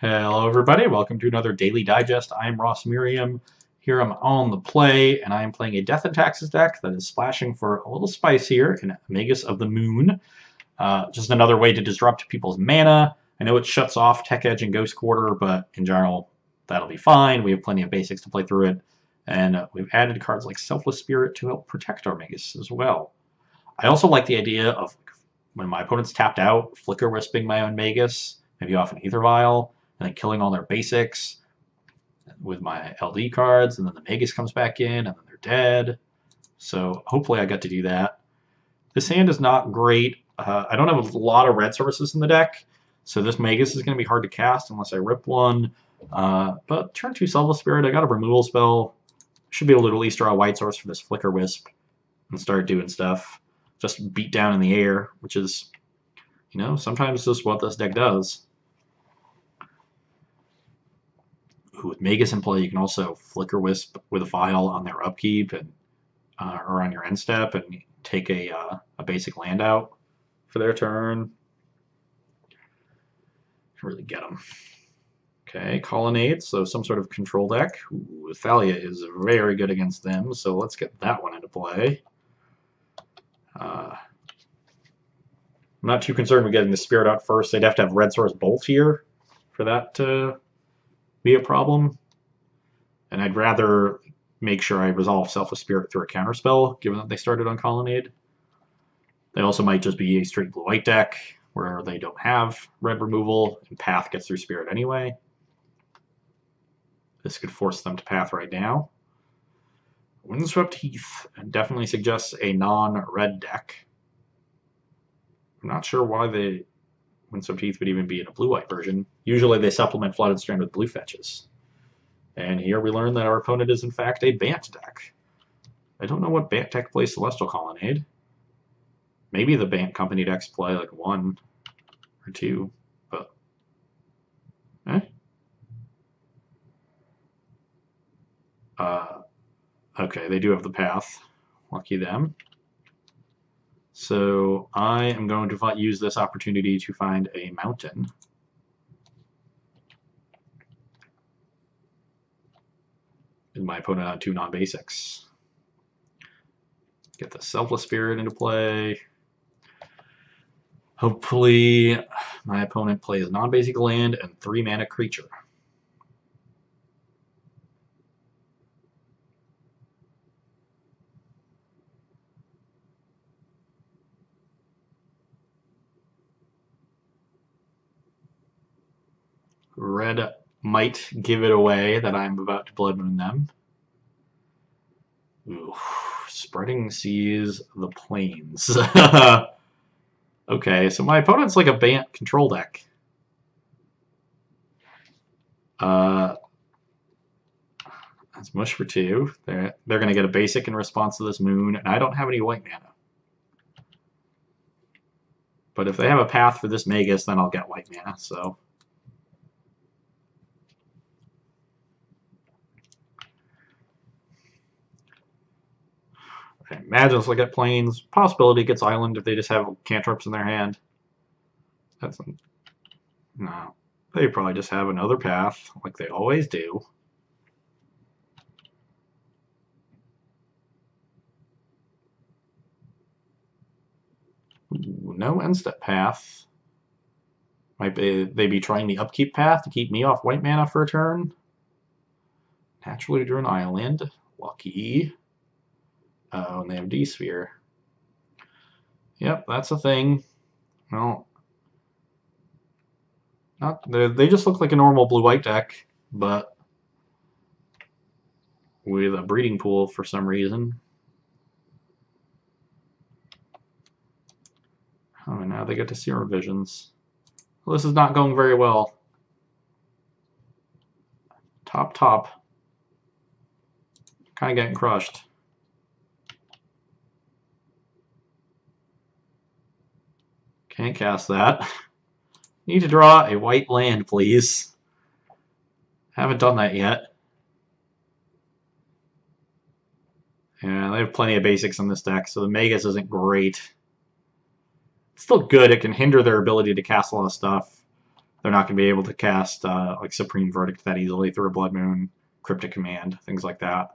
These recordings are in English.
Hello everybody, welcome to another Daily Digest. I'm Merriam. Here I'm on the play, and I am playing a Death and Taxes deck that is splashing for a little spice here in Magus of the Moon. Just another way to disrupt people's mana. I know it shuts off Tech Edge and Ghost Quarter, but in general, that'll be fine. We have plenty of basics to play through it, and we've added cards like Selfless Spirit to help protect our Magus as well. I also like the idea of, when my opponent's tapped out, Flicker Wisping my own Magus, maybe off an Aether Vial, and then killing all their basics with my LD cards, and then the Magus comes back in, and then they're dead. So hopefully I get to do that. This hand is not great. I don't have a lot of red sources in the deck, so this Magus is going to be hard to cast unless I rip one. But turn 2 Selfless Spirit, I got a removal spell. Should be able to at least draw a white source for this Flicker Wisp and start doing stuff. Just beat down in the air, which is, you know, sometimes just what this deck does. With Magus in play, you can also Flicker Wisp with a Vial on their upkeep and or on your end step and take a basic land out for their turn. Can really get them. Okay, Colonnade, so some sort of control deck. Ooh, Thalia is very good against them, so let's get that one into play. I'm not too concerned with getting the Spirit out first. They'd have to have Red Source Bolt here for that to be a problem. And I'd rather make sure I resolve Selfless Spirit through a counterspell, given that they started on Colonnade. They also might just be a straight blue-white deck, where they don't have red removal, and Path gets through Spirit anyway. This could force them to Path right now. Windswept Heath definitely suggests a non-red deck. I'm not sure why the Windswept Heath would even be in a blue-white version. Usually they supplement Flooded Strand with blue fetches. And here we learn that our opponent is in fact a Bant deck. I don't know what Bant deck plays Celestial Colonnade. Maybe the Bant company decks play like 1 or 2, but okay, they do have the Path. Lucky them. So I am going to use this opportunity to find a mountain. And my opponent on 2 non-basics. Get the Selfless Spirit into play. Hopefully my opponent plays non-basic land and 3 mana creature. Red might give it away that I'm about to Blood Moon them. Ooh, Spreading Seas the Plains. Okay, so my opponent's like a Bant control deck. That's mush for 2. They're going to get a basic in response to this moon, and I don't have any white mana. But if they have a Path for this Magus, then I'll get white mana, so... Okay, Magic's like at Plains. Possibility gets Island if they just have cantrips in their hand. That's no. They probably just have another Path, like they always do. Ooh, no end-step Path. Might they be trying the upkeep path to keep me off white mana for a turn? Naturally drew an island. Lucky. Oh, and they have D-Sphere. Yep, that's a thing. Well, they just look like a normal blue-white deck, but with a breeding pool for some reason. Oh, and now they get to Serum Visions. Well, this is not going very well. Top. Kind of getting crushed. Can't cast that. Need to draw a white land, please. Haven't done that yet. Yeah, they have plenty of basics in this deck, so the Magus isn't great. It's still good. It can hinder their ability to cast a lot of stuff. they're not going to be able to cast like Supreme Verdict that easily through a Blood Moon, Cryptic Command, things like that.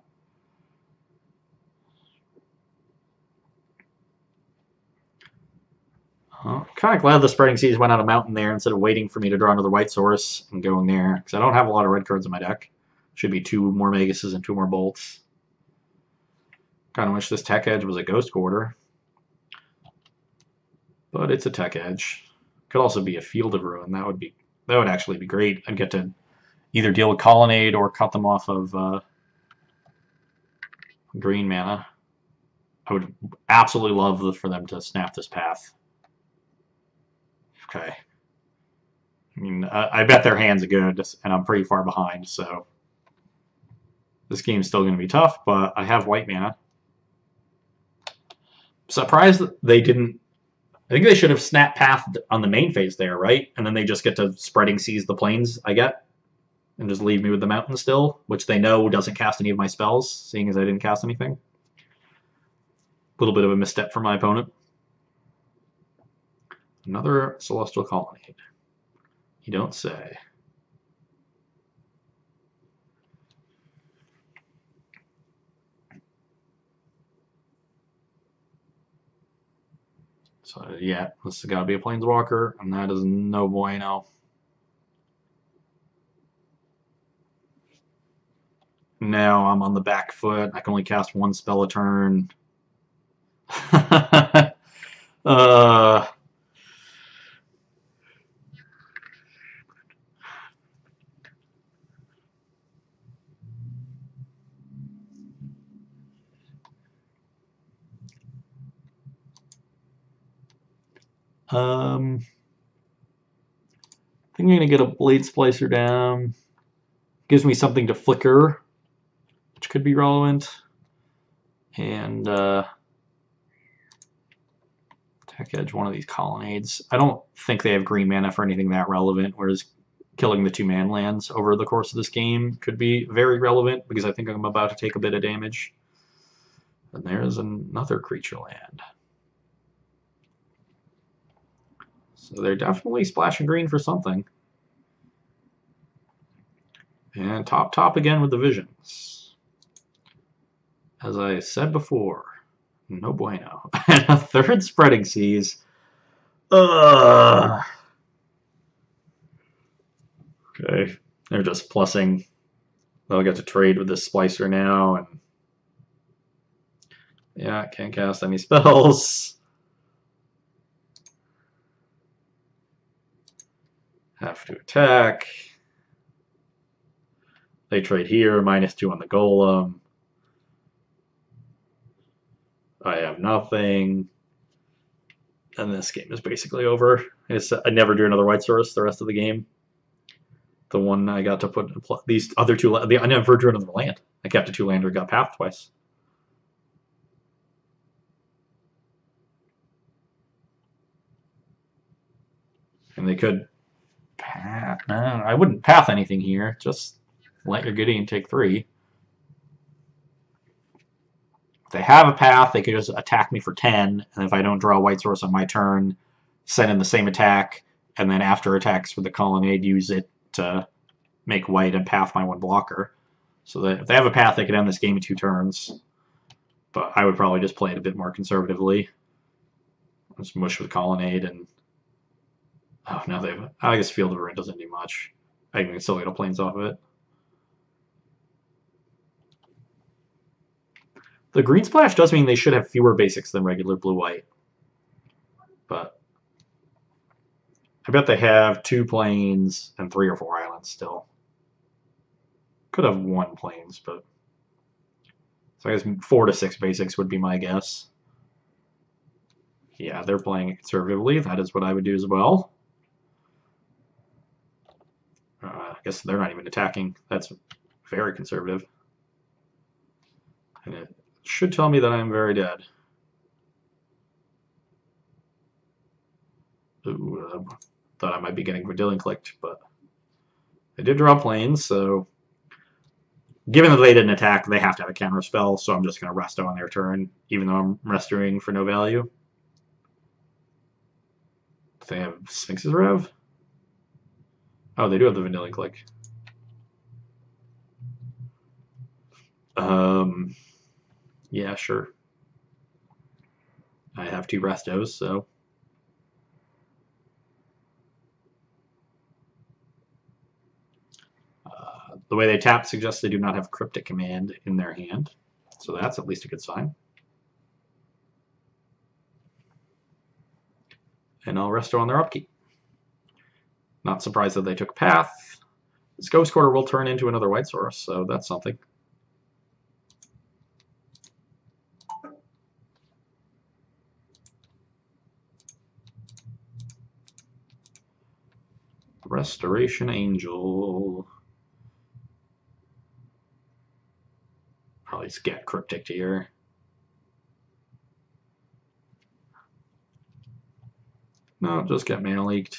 Kind of glad the Spreading Seas went out of Mountain there instead of waiting for me to draw another white source and going there, because I don't have a lot of red cards in my deck. Should be 2 more Maguses and 2 more Bolts. Kind of wish this Tech Edge was a Ghost Quarter, but it's a Tech Edge. Could also be a Field of Ruin. That would actually be great. I'd get to either deal with Colonnade or cut them off of green mana. I would absolutely love for them to snap this path. Okay. I mean, I bet their hand's good, and I'm pretty far behind, so this game's still going to be tough, but I have white mana. Surprised that they didn't. I think they should have snap pathed on the main phase there, right? And then they just get to Spreading Seas the plains I get, and just leave me with the mountain still, which they know doesn't cast any of my spells, seeing as I didn't cast anything. A little bit of a misstep for my opponent. Another Celestial Colonnade. You don't say. So yeah, this has got to be a Planeswalker, and that is no bueno. Now I'm on the back foot. I can only cast 1 spell a turn. I think I'm going to get a Blade Splicer down. Gives me something to flicker, which could be relevant. And Tech Edge one of these Colonnades. I don't think they have green mana for anything that relevant, whereas killing the 2-man lands over the course of this game could be very relevant, because I think I'm about to take a bit of damage. And there's another creature land. So they're definitely splashing green for something. And top again with the Visions. As I said before, no bueno. And a 3rd Spreading Seas. Ugh. Okay, they're just plussing. They'll get to trade with this Splicer now, and yeah, can't cast any spells. Have to attack. They trade here, -2 on the Golem. I have nothing. And this game is basically over. I never drew another white source the rest of the game. The one I got to put these other 2. I never drew another land. I kept a 2-lander, got pathed twice. And they could path. No, I wouldn't path anything here. Just let your Gideon take 3. If they have a path, they could just attack me for 10, and if I don't draw a white source on my turn, send in the same attack, and then after attacks with the Colonnade, use it to make white and path my 1 blocker. So that if they have a path, they could end this game in 2 turns. But I would probably just play it a bit more conservatively. Just mush with Colonnade and... Oh, no, they have... I guess Field of Ruin doesn't do much. I can still get a Plains off of it. The green splash does mean they should have fewer basics than regular blue-white. But I bet they have 2 plains and 3 or 4 islands still. Could have 1 plains, but... So I guess 4 to 6 basics would be my guess. Yeah, they're playing it conservatively. That is what I would do as well. I guess they're not even attacking. That's very conservative. And it should tell me that I'm very dead. Ooh, thought I might be getting Verdillion clicked, but they did draw planes, so given that they didn't attack, they have to have a counter spell, so I'm just going to resto on their turn, even though I'm restoing for no value. Do they have Sphinx's Rev? Oh, they do have the Vanilla Click. Yeah, sure. I have 2 Restos, so. The way they tap suggests they do not have Cryptic Command in their hand, so that's at least a good sign. And I'll Resto on their upkeep. Not surprised that they took Path. This Ghost Quarter will turn into another white source, so that's something. Restoration Angel. Probably just get Cryptic here. No, just get Mana Leaked.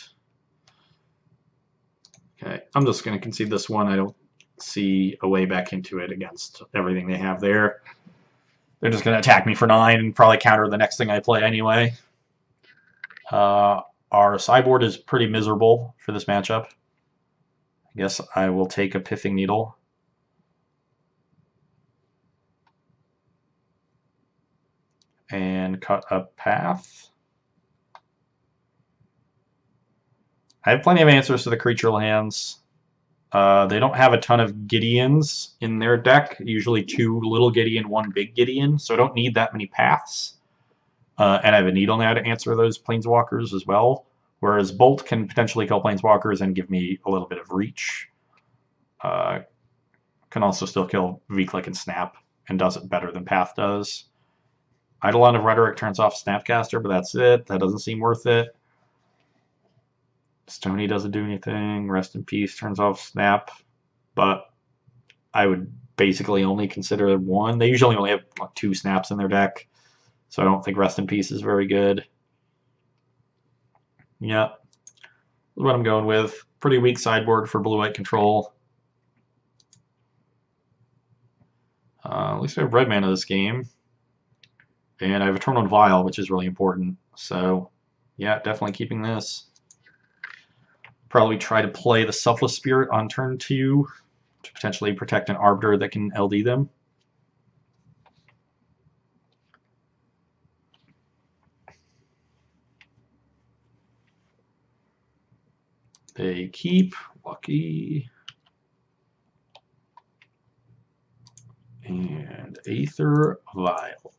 Okay, I'm just going to concede this one. I don't see a way back into it against everything they have there. They're just going to attack me for 9 and probably counter the next thing I play anyway. Our sideboard is pretty miserable for this matchup. I guess I will take a Pithing Needle. And cut a Path. I have plenty of answers to the creature lands. They don't have a ton of Gideons in their deck. Usually 2 little Gideon, 1 big Gideon, so I don't need that many paths. And I have a Needle now to answer those Planeswalkers as well. Whereas Bolt can potentially kill Planeswalkers and give me a little bit of reach. Can also still kill V-Click and Snap, and does it better than Path does. Eidolon of Rhetoric turns off Snapcaster, but that's it. That doesn't seem worth it. Stony doesn't do anything. Rest in Peace turns off Snap, but I would basically only consider 1. They usually only have 2 Snaps in their deck, so I don't think Rest in Peace is very good. Yeah, that's what I'm going with. Pretty weak sideboard for blue-white control. At least I have red mana this game. And I have a turn on Vial, which is really important. So, yeah, definitely keeping this. Probably try to play the Selfless Spirit on turn 2 to potentially protect an Arbiter that can LD them. They keep. Lucky. And Aether Vial.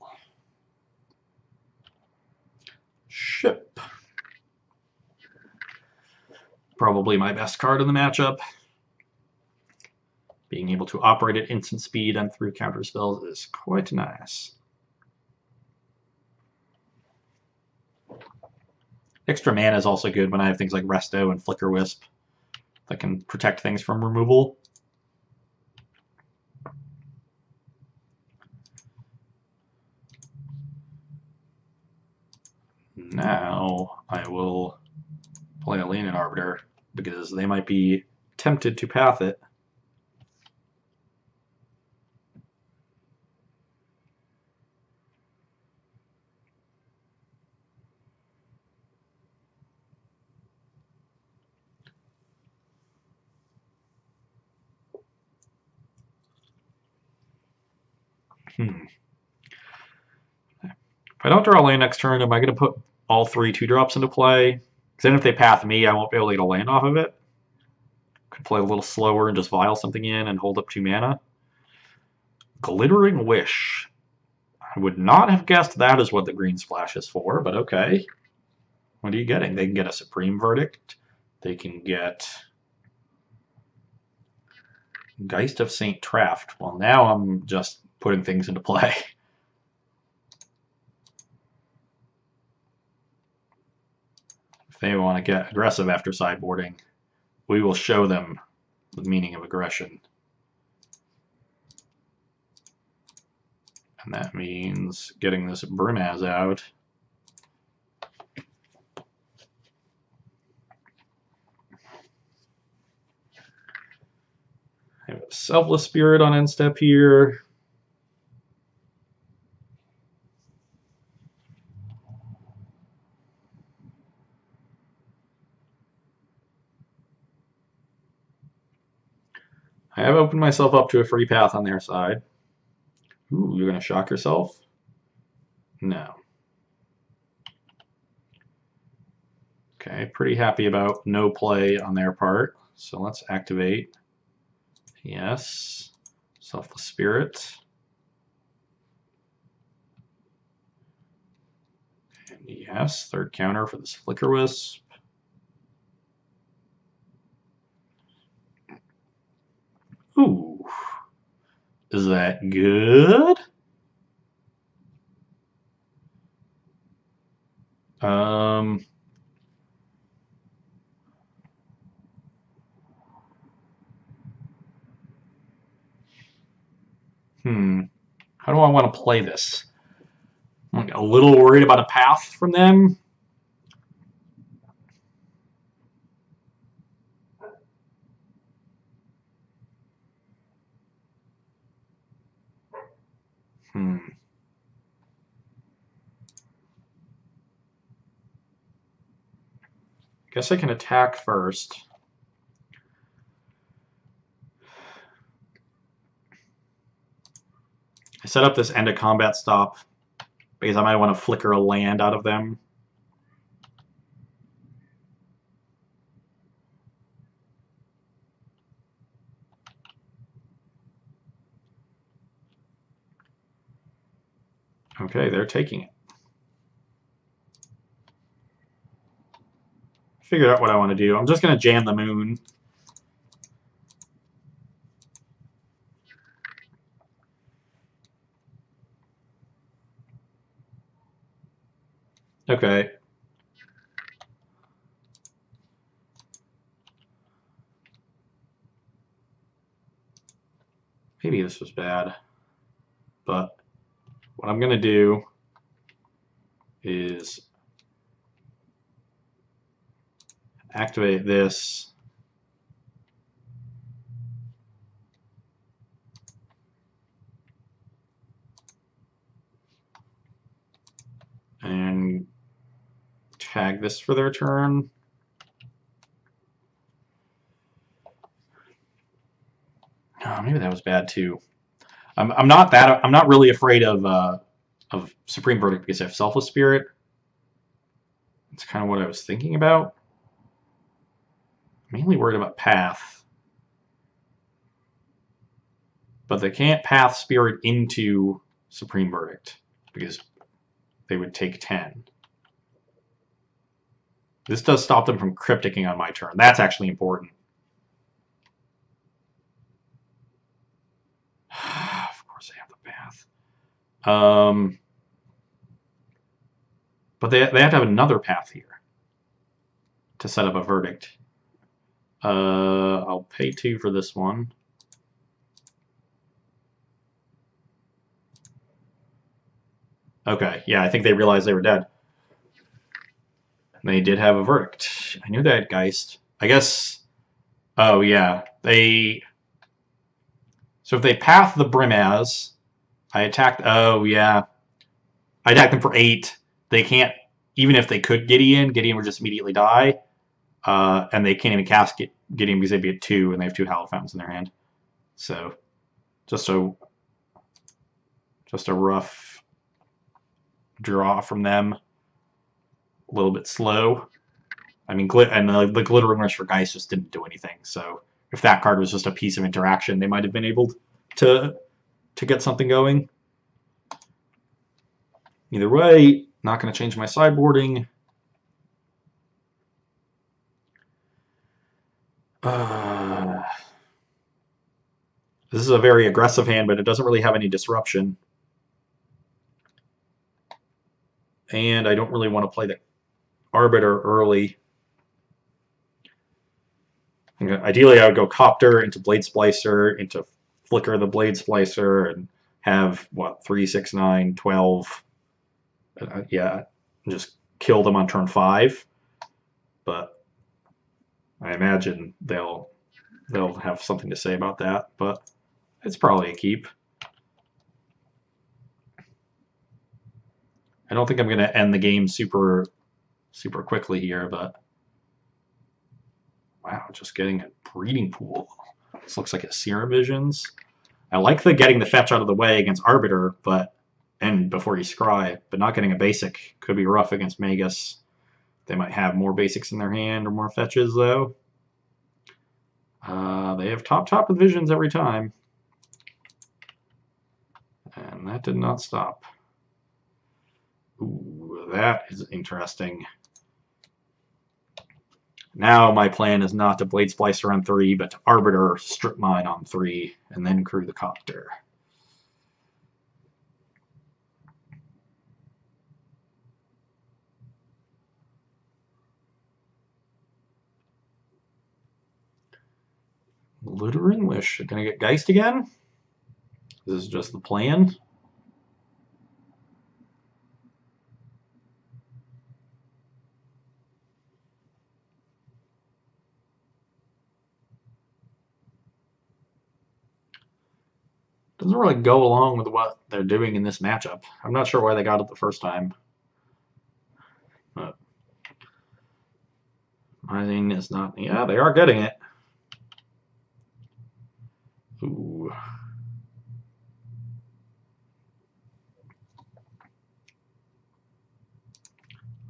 Ship. Probably my best card in the matchup. Being able to operate at instant speed and through counter spells is quite nice. Extra mana is also good when I have things like Resto and Flicker Wisp that can protect things from removal. Now I will play a Leonin Arbiter because they might be tempted to path it. If I don't draw a land next turn, am I going to put all 3 2-drops into play? Because then if they path me, I won't be able to get a land off of it. Could play a little slower and just vial something in and hold up 2 mana. Glittering Wish. I would not have guessed that is what the green splash is for, but okay. What are you getting? They can get a Supreme Verdict. They can get Geist of St. Traft. Well, now I'm just putting things into play. If they want to get aggressive after sideboarding, we will show them the meaning of aggression. And that means getting this Brimaz out. I have a Selfless Spirit on end step here. I have opened myself up to a free path on their side. Ooh, you're going to shock yourself? No. Okay, pretty happy about no play on their part. So let's activate. Yes. Selfless Spirit. And yes, third counter for this Flicker Wisp. Ooh. Is that good? How do I want to play this? I'm a little worried about a path from them. Guess I can attack first. I set up this end of combat stop because I might want to flicker a land out of them. Okay, they're taking it. Figured out what I want to do. I'm just going to jam the moon. Okay. Maybe this was bad. But what I'm going to do is activate this. And tag this for their turn. Oh, maybe that was bad too. I'm not really afraid of Supreme Verdict because I have Selfless Spirit. That's kind of what I was thinking about. Mainly worried about Path. But they can't Path Spirit into Supreme Verdict because they would take 10. This does stop them from crypticking on my turn. That's actually important. Of course they have the Path. But they have to have another path here to set up a verdict. I'll pay 2 for this one. Okay, yeah, I think they realized they were dead. They did have a verdict. I knew that, Geist. I guess... Oh, yeah. So if they path the Brimaz, I attacked... Oh, yeah. I attacked them for 8. They can't... Even if they could Gideon would just immediately die. And they can't even cast Gideon because they'd be at 2, and they have 2 Hallowed Fountains in their hand. So, just a rough draw from them. A little bit slow. I mean, the Glittering Rush for Geist just didn't do anything. So if that card was just a piece of interaction, they might have been able to get something going. Either way, not going to change my sideboarding. This is a very aggressive hand, but it doesn't really have any disruption. And I don't really want to play the Arbiter early. Ideally, I would go Copter into Blade Splicer, into Flicker the Blade Splicer, and have, what, 3, 6, 9, 12. Yeah, just kill them on turn 5. But I imagine they'll have something to say about that, but it's probably a keep. I don't think I'm going to end the game super quickly here, but wow, just getting a breeding pool. This looks like a Serum Visions. I like the getting the fetch out of the way against Arbiter, and before you scry, but not getting a basic could be rough against Magus. They might have more basics in their hand or more fetches, though. They have top with visions every time. And that did not stop. Ooh, that is interesting. Now my plan is not to Blade Splicer on 3, but to Arbiter, Strip Mine on 3, and then crew the Copter. Littering Wish. Gonna get Geist again? This is just the plan. Doesn't really go along with what they're doing in this matchup. I'm not sure why they got it the first time. But mine is not. Yeah, they are getting it. Ooh.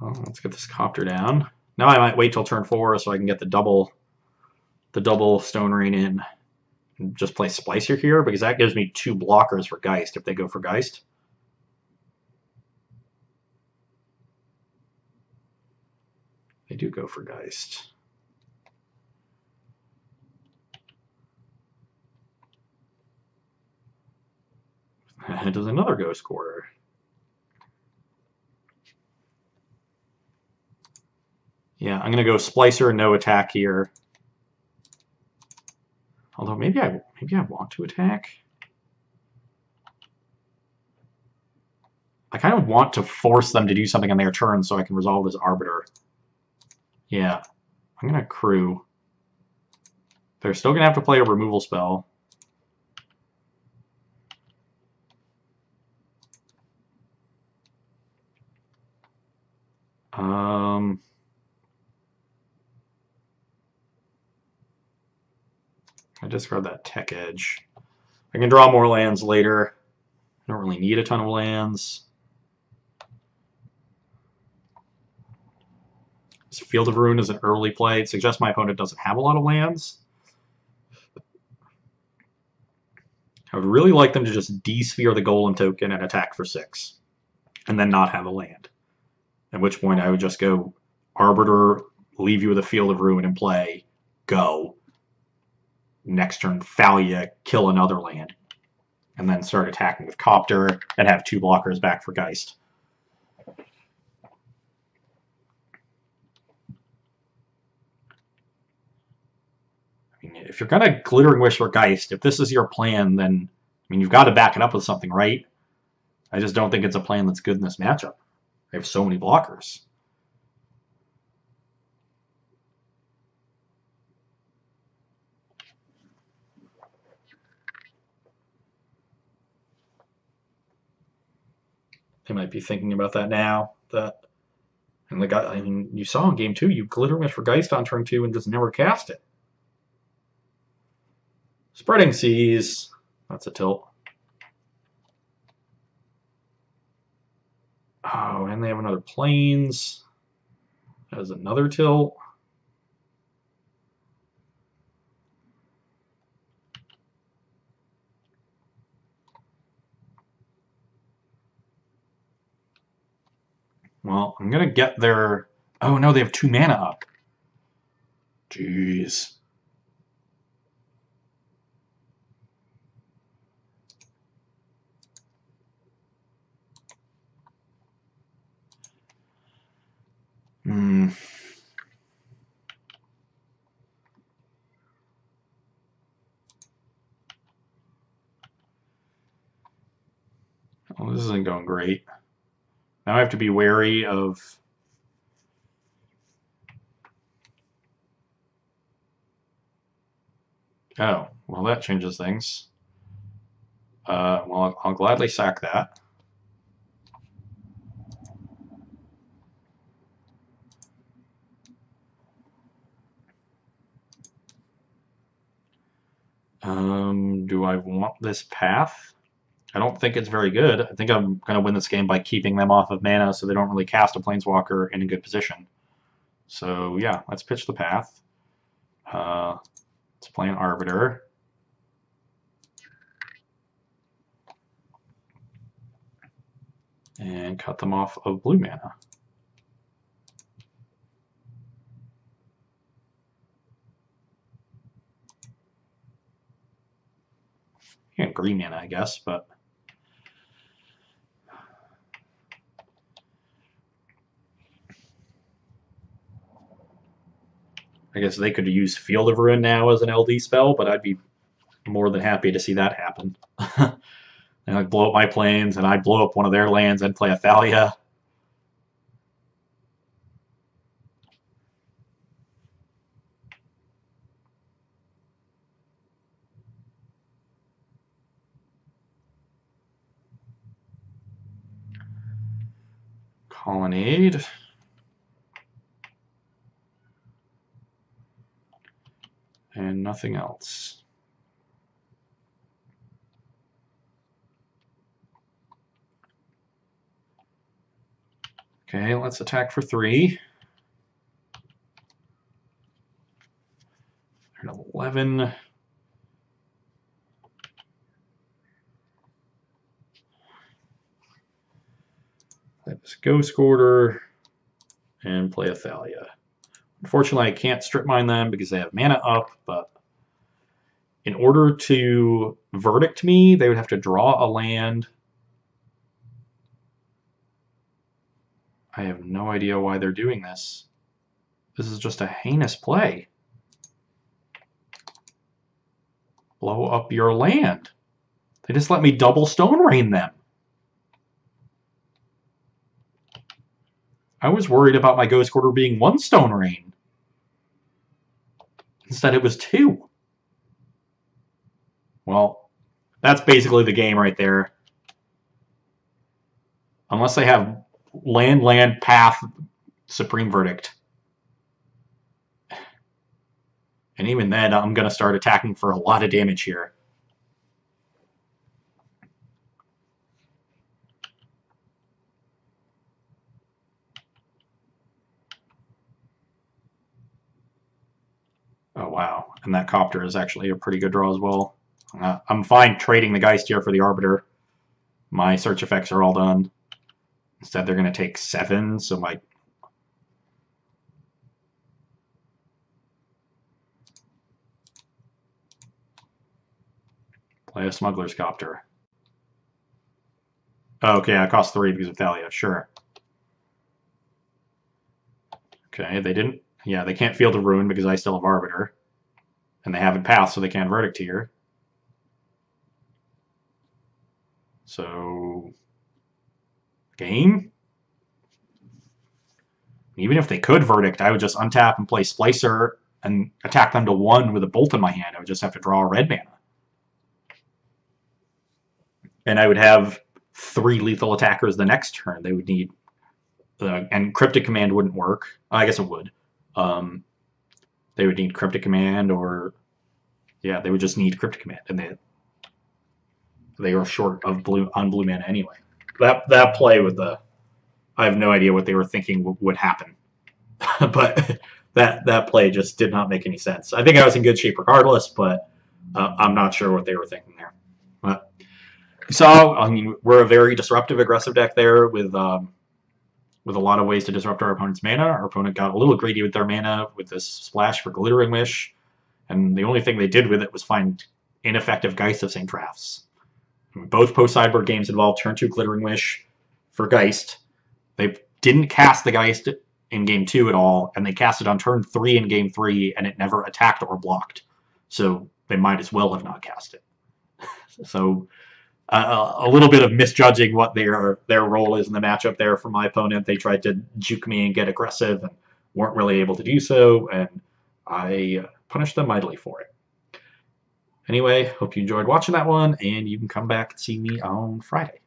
Well, let's get this Copter down. Now I might wait till turn 4 so I can get the double Stone Rain in. And just play Splicer here, because that gives me 2 blockers for Geist if they go for Geist. They do go for Geist. It does another Ghost Quarter. Yeah, I'm going to go Splicer, no attack here. Although maybe I want to attack. I kind of want to force them to do something on their turn so I can resolve this Arbiter. Yeah, I'm going to crew. They're still going to have to play a removal spell. I discard that Tech Edge. I can draw more lands later. I don't really need a ton of lands. This Field of Ruin is an early play. It suggests my opponent doesn't have a lot of lands. I would really like them to just de-sphere the Golem token and attack for 6. And then not have a land. At which point I would just go Arbiter, leave you with a Field of Ruin in play, go. Next turn, Thalia, kill another land. And then start attacking with Copter and have 2 blockers back for Geist. I mean, if you're going to Glittering Wish for Geist, if this is your plan, then you've got to back it up with something, right? I just don't think it's a plan that's good in this matchup. They have so many blockers. They might be thinking about that now. And the guy, I mean, you saw in game 2, you Glittering Wish for Geist on turn 2 and just never cast it. Spreading Seas. That's a tilt. Oh, and they have another Plains. That is another tilt. Well, I'm going to get their... Oh, no, they have 2 mana up. Jeez. Well, this isn't going great. Now I have to be wary of... Oh, well, that changes things. Well, I'll gladly sack that. Do I want this path? I don't think it's very good. I think I'm going to win this game by keeping them off of mana so they don't really cast a Planeswalker in a good position. So yeah, let's pitch the path. Let's play an Arbiter. And cut them off of blue mana. Yeah, green mana, I guess, but I guess they could use Field of Ruin now as an LD spell, but I'd be more than happy to see that happen. And I'd blow up my planes, and I'd blow up one of their lands and play a Thalia. Colonnade. And nothing else. Okay, let's attack for 3. They're at 11. Play this Ghost Quarter and play a Thalia. Unfortunately, I can't strip mine them because they have mana up, but in order to verdict me, they would have to draw a land. I have no idea why they're doing this. This is just a heinous play. Blow up your land. They just let me double Stone Rain them. I was worried about my Ghost Quarter being 1 Stone Rain. Instead, it was 2. Well, that's basically the game right there. Unless they have land, path, Supreme Verdict. And even then, I'm going to start attacking for a lot of damage here. Oh, wow. And that Copter is actually a pretty good draw as well. I'm fine trading the Geist here for the Arbiter. My search effects are all done. Instead, they're going to take 7, so my... Play a Smuggler's Copter. Oh, okay, I cost 3 because of Thalia, sure. Okay, they didn't... Yeah, they can't Field of Ruin because I still have Arbiter. And they haven't passed, so they can't Verdict here. So... Game? Even if they could Verdict, I would just untap and play Splicer and attack them to 1 with a Bolt in my hand. I would just have to draw a red mana. And I would have 3 lethal attackers the next turn. They would need... and Cryptic Command wouldn't work. I guess it would. They would need Cryptic Command or... Yeah, they would just need Cryptic Command. And they were short of blue mana anyway. That play with the... I have no idea what they were thinking would happen. But that play just did not make any sense. I think I was in good shape regardless, but I'm not sure what they were thinking there. But, so, I mean, we're a very disruptive, aggressive deck there with a lot of ways to disrupt our opponent's mana. Our opponent got a little greedy with their mana with this splash for Glittering Wish, and the only thing they did with it was find ineffective Geist of St. Drafts. Both post-sideboard games involved turn 2 Glittering Wish for Geist. They didn't cast the Geist in Game 2 at all, and they cast it on turn 3 in Game 3, and it never attacked or blocked. So they might as well have not cast it. So a little bit of misjudging what their role is in the matchup there for my opponent. They tried to juke me and get aggressive and weren't really able to do so, and I punished them mightily for it. Anyway, hope you enjoyed watching that one, and you can come back and see me on Friday.